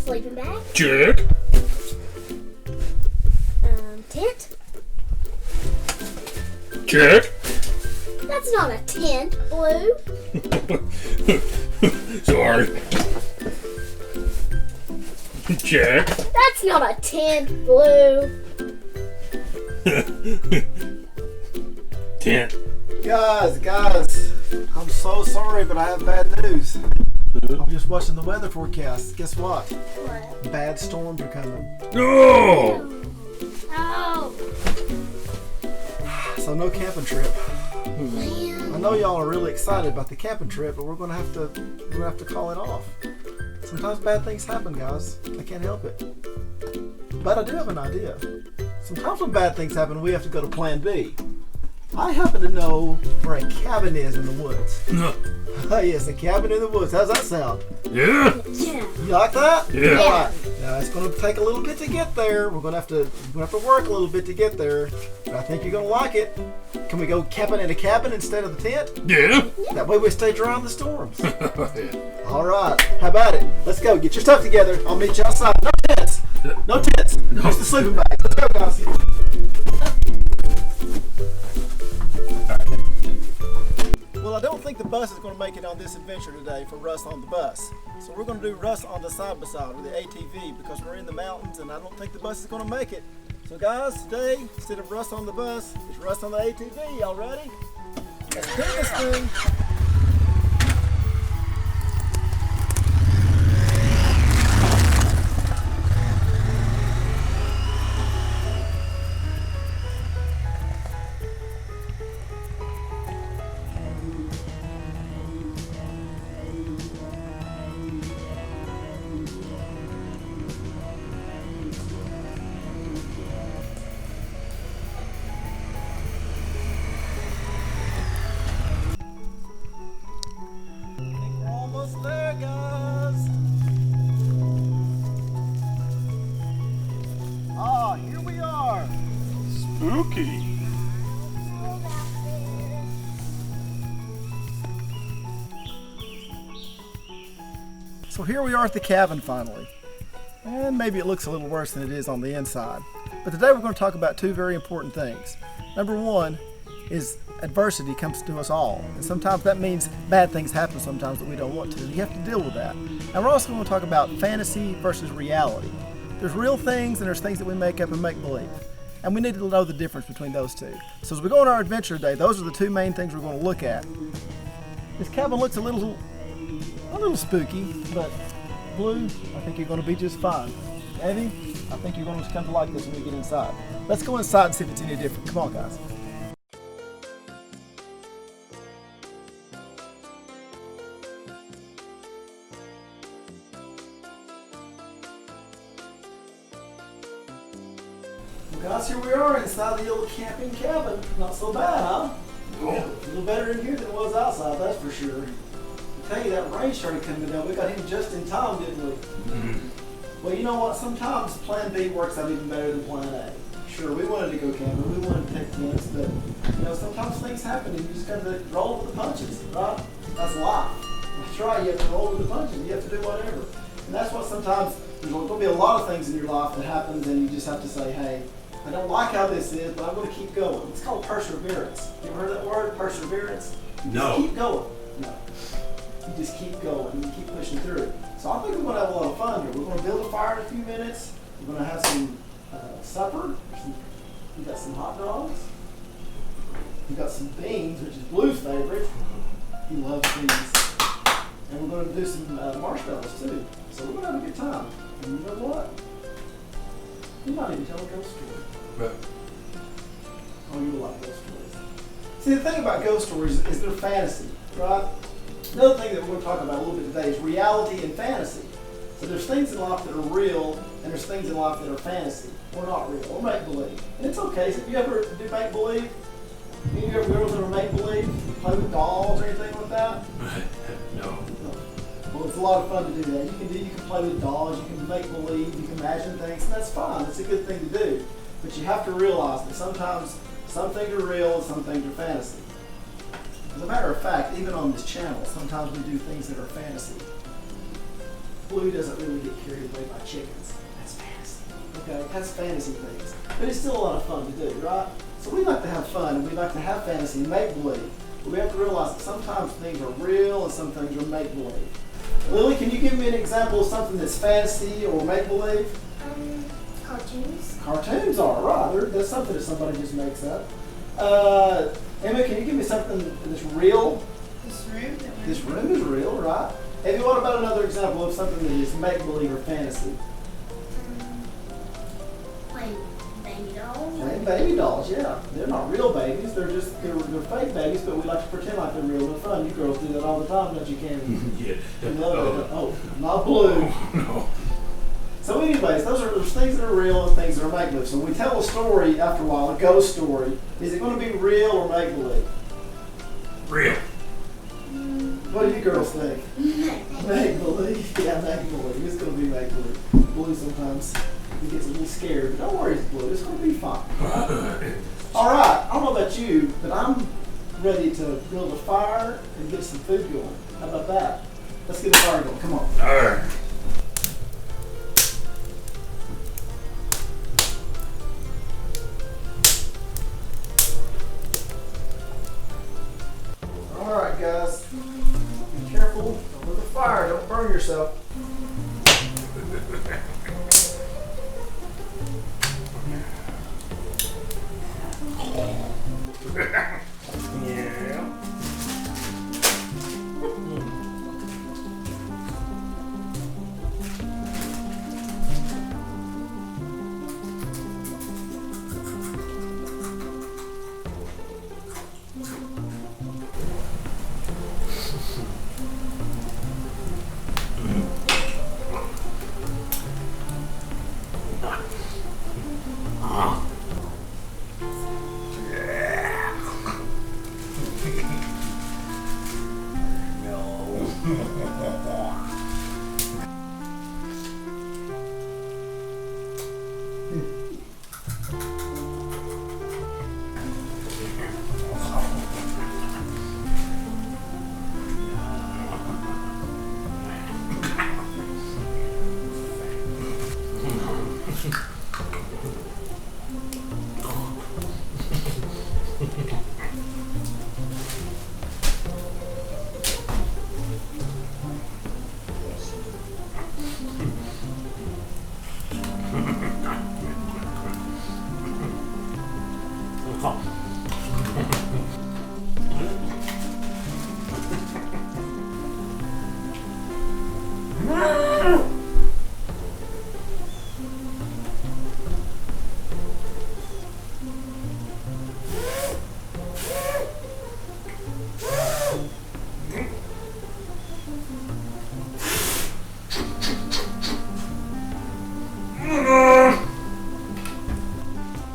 Sleeping bag. Check. Tent. Check. That's not a tent, Blue. Sorry. Check. That's not a tent, Blue. Tent. Guys, I'm so sorry, but I have bad news. I'm just watching the weather forecast. Guess what? What? Bad storms are coming. No! Oh, So no camping trip. man. I know y'all are really excited about the camping trip, but we're gonna have to call it off. Sometimes bad things happen, guys. I can't help it. But I do have an idea. Sometimes when bad things happen, we have to go to plan B. I happen to know where a cabin is in the woods. Oh yes, a cabin in the woods. How's that sound? Yeah? Yeah. You like that? Yeah. All right. Now it's going to take a little bit to get there. We're going to have to work a little bit to get there. But I think you're going to like it. Can we go camping in a cabin instead of the tent? Yeah? That way we stay dry in the storms. All right. How about it? Let's go. Get your stuff together. I'll meet you outside. No tents. No tents. Just the sleeping bag. Let's go, guys. Well, I don't think the bus is going to make it on this adventure today for Russ on the bus. So we're going to do Russ on the side-by-side, or the ATV, because we're in the mountains and I don't think the bus is going to make it. So guys, today, instead of Russ on the bus, it's Russ on the ATV. Y'all ready? Let's do this thing. We're almost there, guys. Ah, here we are. Spooky. So here we are at the cabin finally. And maybe it looks a little worse than it is on the inside. But today we're going to talk about two very important things. Number one is adversity comes to us all. And sometimes that means bad things happen sometimes that we don't want to. You have to deal with that. And we're also going to talk about fantasy versus reality. There's real things and there's things that we make up and make believe. And we need to know the difference between those two. So as we go on our adventure today, those are the two main things we're going to look at. This cabin looks a little spooky, but Blue, I think you're going to be just fine. Eddie, I think you're going to come to like this when we get inside. Let's go inside and see if it's any different. Come on, guys. Well, guys, here we are inside the old camping cabin. Not so bad, huh? No. A little better in here than it was outside, that's for sure. I tell you, that rain started coming down. We got him just in time, didn't we? Mm-hmm. Well, you know what? Sometimes Plan B works out even better than Plan A. Sure, we wanted to go camping, we wanted to take tents, but you know, sometimes things happen and you just got to roll with the punches, right? That's life. That's right. You have to roll with the punches. You have to do whatever. And that's what sometimes there's going to be a lot of things in your life that happens, and you just have to say, hey, I don't like how this is, but I'm going to keep going. It's called perseverance. You ever heard that word, perseverance? No. Just keep going. No. You just keep going and you keep pushing through it. So I think we're going to have a lot of fun here. We're going to build a fire in a few minutes. We're going to have some supper. We got some hot dogs. We got some beans, which is Blue's favorite. He loves beans. And we're going to do some marshmallows too. So we're going to have a good time. And you know what? We might even tell a ghost story. Right. Oh, you like ghost stories. See, the thing about ghost stories is they're fantasy, right? Another thing that we're going to talk about a little bit today is reality and fantasy. So there's things in life that are real, and there's things in life that are fantasy, or not real, or make-believe. And it's okay. So if you ever do make-believe, any of you ever girls ever make-believe, play with dolls or anything like that? No. Well, it's a lot of fun to do that. You can play with dolls, you can make believe, you can imagine things, and that's fine. It's a good thing to do. But you have to realize that sometimes some things are real and some things are fantasy. As a matter of fact, even on this channel, sometimes we do things that are fantasy. Blue doesn't really get carried away by chickens. That's fantasy. Okay, that's fantasy things. But it's still a lot of fun to do, right? So we like to have fun and we like to have fantasy and make believe. But we have to realize that sometimes things are real and some things are make believe. Lily, can you give me an example of something that's fantasy or make believe? Cartoons. Cartoons are, right. That's something that somebody just makes up. Emma, can you give me something that's real? This room that we're This room is real, right? Evie, what about another example of something that is make-believe or fantasy? Playing baby dolls. Playing baby dolls, yeah. They're not real babies. They're fake babies, but we like to pretend like they're real and fun. You girls do that all the time, don't you, Candy? Yeah. You love it. Oh, not blue. No. So anyways, there's things that are real and things that are make-believe. So when we tell a story after a while, a ghost story, is it going to be real or make-believe? Real. What do you girls think? Make-believe? Yeah, make-believe. It's going to be make-believe. Blue sometimes he gets a little scared, but don't worry, Blue. It's going to be fine. All right. I don't know about you, but I'm ready to build a fire and get some food going. How about that? Let's get a fire going. Come on. All right. All right, guys. Be careful with the fire. Don't burn yourself. Yeah.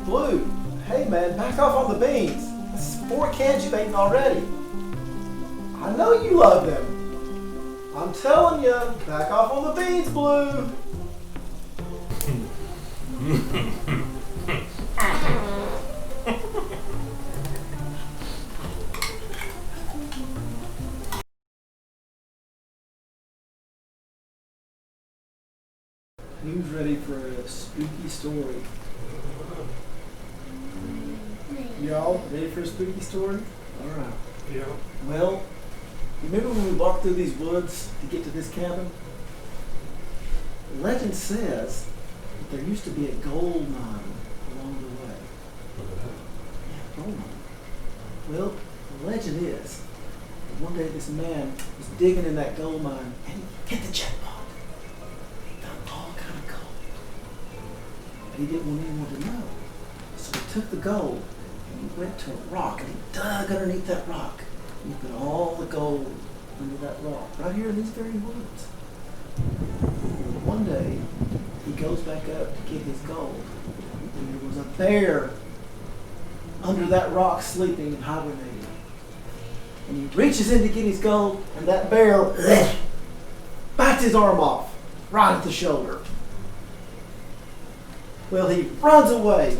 Blue, hey man, back off on the beans. That's 4 cans you've eaten already. I know you love them. I'm telling you, back off on the beans, Blue. Who's ready for a spooky story? Y'all ready for a spooky story? Alright. Yeah. Well, remember when we walked through these woods to get to this cabin? Legend says that there used to be a gold mine along the way. Yeah, gold mine. Well, the legend is that one day this man was digging in that gold mine and he hit the jackpot. He found all kind of gold. But he didn't want anyone to know. So he took the gold and he went to a rock and he dug underneath that rock. And he put all the gold under that rock, right here in these very woods. One day, he goes back up to get his gold, and there was a bear under that rock sleeping and hibernating. And he reaches in to get his gold, and that bear bites his arm off, right at the shoulder. Well, he runs away,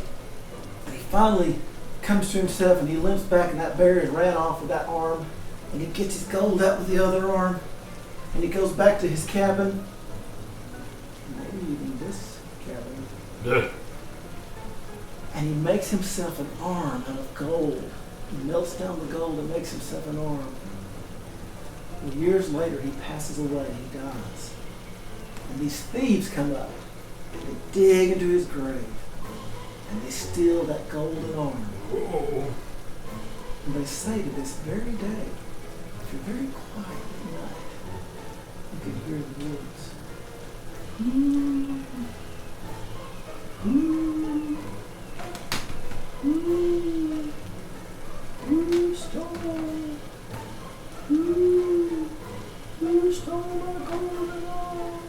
and he finally comes to himself, and he limps back, and that bear has ran off with that arm, and he gets his gold out with the other arm, and he goes back to his cabin, this cabin. Duh. And he makes himself an arm out of gold. He melts down the gold and makes himself an arm. Well, years later, he passes away. He dies. And these thieves come up. They dig into his grave. And they steal that golden arm. Oh. And they say to this very day, if you're very quiet at night, you can hear the woods. Who stole my golden arm?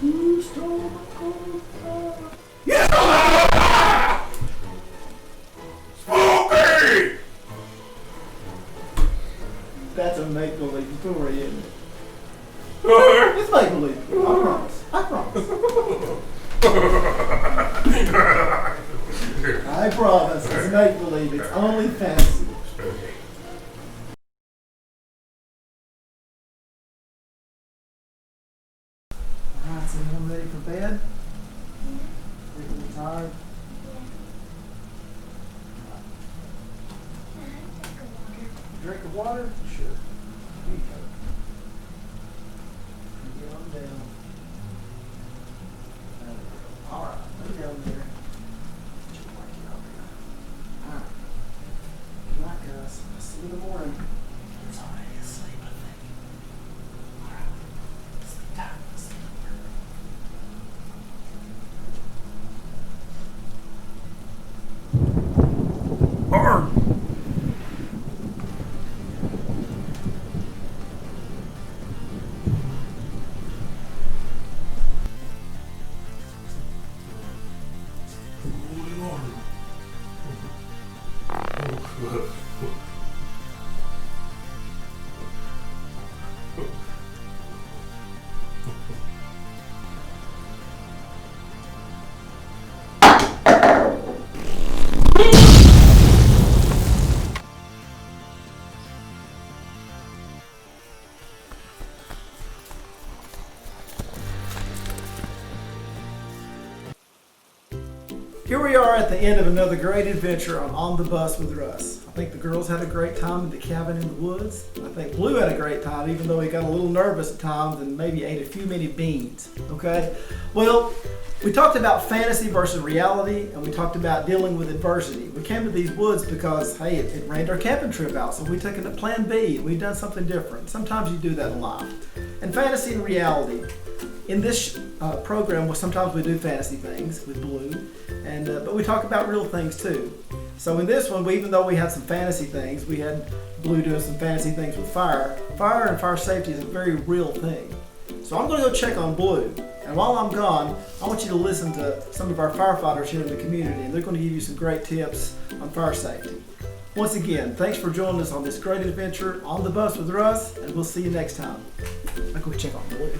Who stole my golden arm? Spooky! That's a make-believe story, isn't it? It's make-believe. I promise. I promise. It's make-believe. It's only fantasy. Alright, so everyone ready for bed? Everyone tired? Drink of water? Sure. Here you go. Get on down. Alright, lay down there. Get your blanket out there. Alright. Good night, guys. I'll see you in the morning. It's already asleep, I think. Alright. Sleep tight. Sleep over. Arm! Here we are at the end of another great adventure on the Bus with Russ. I think the girls had a great time in the cabin in the woods. I think Blue had a great time, even though he got a little nervous at times and maybe ate a few many beans, okay? Well, we talked about fantasy versus reality, and we talked about dealing with adversity. We came to these woods because, hey, it rained our camping trip out, so we took it to plan B, and we've done something different. Sometimes you do that in life. And fantasy and reality. In this program, sometimes we do fantasy things with Blue, but we talk about real things too. So in this one, even though we had some fantasy things, we had Blue doing some fantasy things with fire. Fire and fire safety is a very real thing. So I'm going to go check on Blue. And while I'm gone, I want you to listen to some of our firefighters here in the community, and they're going to give you some great tips on fire safety. Once again, thanks for joining us on this great adventure on the Bus with Russ, and we'll see you next time. I'll go check on Blue.